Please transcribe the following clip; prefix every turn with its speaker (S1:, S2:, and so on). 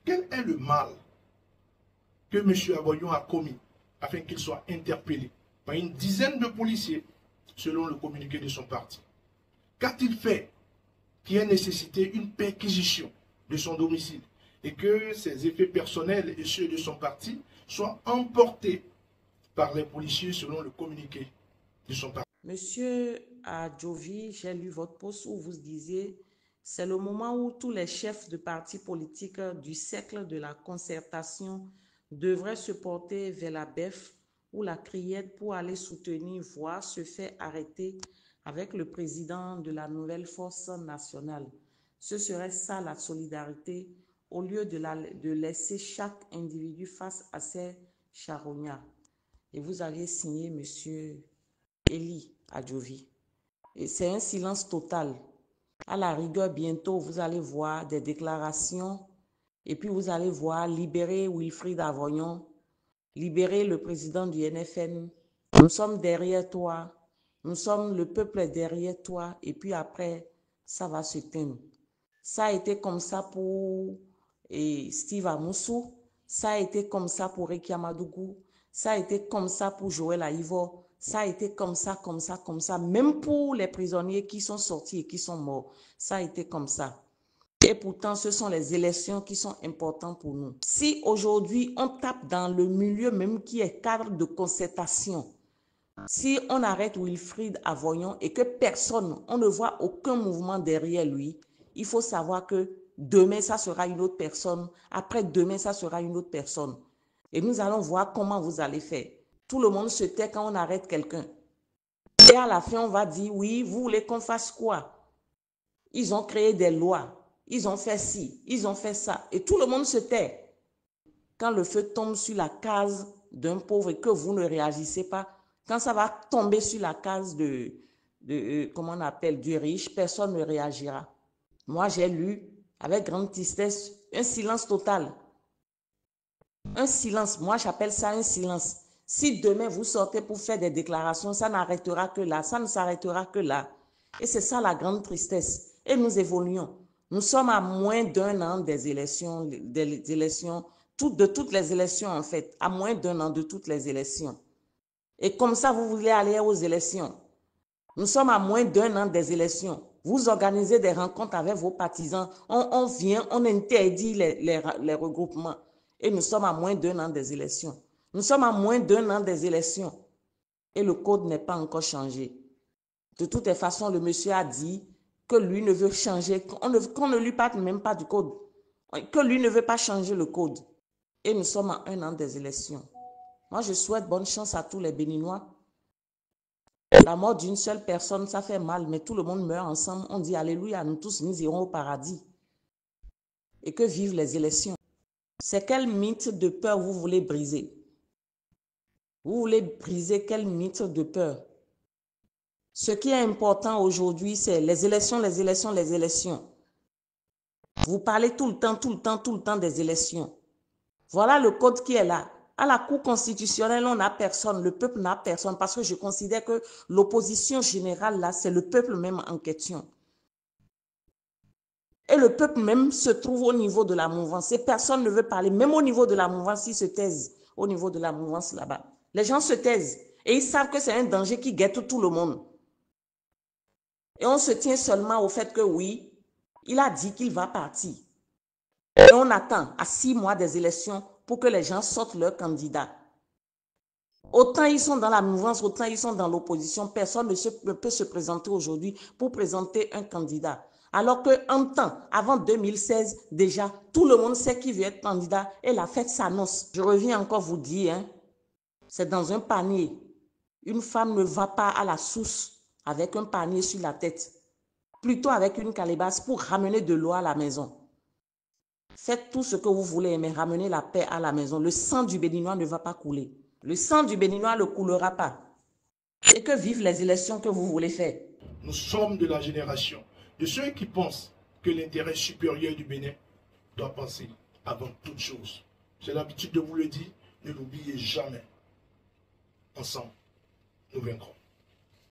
S1: Quel est le mal que M. Avoyon a commis afin qu'il soit interpellé par une dizaine de policiers selon le communiqué de son parti? Qu'a-t-il fait qui ait nécessité une perquisition de son domicile et que ses effets personnels et ceux de son parti soient emportés par les policiers selon le communiqué de son parti?
S2: Monsieur Adjovi, j'ai lu votre post où vous disiez c'est le moment où tous les chefs de partis politiques du cercle de la concertation devraient se porter vers la BEF ou la criette pour aller soutenir, voire se faire arrêter avec le président de la nouvelle force nationale. Ce serait ça la solidarité au lieu de laisser chaque individu face à ses charognards. Et vous aviez signé Monsieur Eli Adjovi. Et c'est un silence total. À la rigueur, bientôt, vous allez voir des déclarations et puis vous allez voir libérer Wilfried Avoyon, libérer le président du NFN. Nous sommes derrière toi. Nous sommes, le peuple est derrière toi. Et puis après, ça va se teindre. Ça a été comme ça pour Steve Amoussou. Ça a été comme ça pour Rekia Madougou. Ça a été comme ça pour Joël Aïvo. Ça a été comme ça, comme ça, comme ça. Même pour les prisonniers qui sont sortis et qui sont morts. Ça a été comme ça. Et pourtant, ce sont les élections qui sont importantes pour nous. Si aujourd'hui, on tape dans le milieu même qui est cadre de concertation, si on arrête Wilfried Avoyon et que personne, on ne voit aucun mouvement derrière lui, il faut savoir que demain, ça sera une autre personne. Après-demain, ça sera une autre personne. Et nous allons voir comment vous allez faire. Tout le monde se tait quand on arrête quelqu'un. Et à la fin, on va dire, oui, vous voulez qu'on fasse quoi? Ils ont créé des lois. Ils ont fait ci, ils ont fait ça. Et tout le monde se tait. Quand le feu tombe sur la case d'un pauvre et que vous ne réagissez pas, quand ça va tomber sur la case comment on appelle, du riche, personne ne réagira. Moi, j'ai lu, avec grande tristesse, un silence total. Un silence, moi j'appelle ça un silence. Si demain vous sortez pour faire des déclarations, ça n'arrêtera que là, ça ne s'arrêtera que là. Et c'est ça la grande tristesse. Et nous évoluons. Nous sommes à moins d'un an des élections, de toutes les élections en fait, à moins d'un an de toutes les élections. Et comme ça, vous voulez aller aux élections. Nous sommes à moins d'un an des élections. Vous organisez des rencontres avec vos partisans. On vient, on interdit les regroupements. Et nous sommes à moins d'un an des élections. Nous sommes à moins d'un an des élections. Et le code n'est pas encore changé. De toutes les façons, le monsieur a dit que lui ne veut changer, qu'on ne lui parle même pas du code. Que lui ne veut pas changer le code. Et nous sommes à un an des élections. Moi, je souhaite bonne chance à tous les Béninois. La mort d'une seule personne, ça fait mal, mais tout le monde meurt ensemble. On dit alléluia, nous tous, nous irons au paradis. Et que vivent les élections. C'est quel mythe de peur vous voulez briser? Vous voulez briser quel mythe de peur? Ce qui est important aujourd'hui, c'est les élections, les élections, les élections. Vous parlez tout le temps des élections. Voilà le code qui est là. À la Cour constitutionnelle, on n'a personne, le peuple n'a personne, parce que je considère que l'opposition générale, là, c'est le peuple même en question. Et le peuple même se trouve au niveau de la mouvance. Et personne ne veut parler, même au niveau de la mouvance, ils se taisent. Au niveau de la mouvance là-bas. Les gens se taisent. Et ils savent que c'est un danger qui guette tout le monde. Et on se tient seulement au fait que oui, il a dit qu'il va partir. Et on attend à 6 mois des élections pour que les gens sortent leurs candidats. Autant ils sont dans la mouvance, autant ils sont dans l'opposition. Personne ne peut se présenter aujourd'hui pour présenter un candidat. Alors qu'en temps, avant 2016, déjà, tout le monde sait qui veut être candidat et la fête s'annonce. Je reviens encore vous dire, hein, c'est dans un panier. Une femme ne va pas à la source avec un panier sur la tête, plutôt avec une calebasse pour ramener de l'eau à la maison. Faites tout ce que vous voulez, mais ramenez la paix à la maison. Le sang du Béninois ne va pas couler. Le sang du Béninois ne coulera pas. Et que vivent les élections que vous voulez faire.
S1: Nous sommes de la génération de ceux qui pensent que l'intérêt supérieur du Bénin doit passer avant toute chose. J'ai l'habitude de vous le dire, ne l'oubliez jamais. Ensemble, nous vaincrons.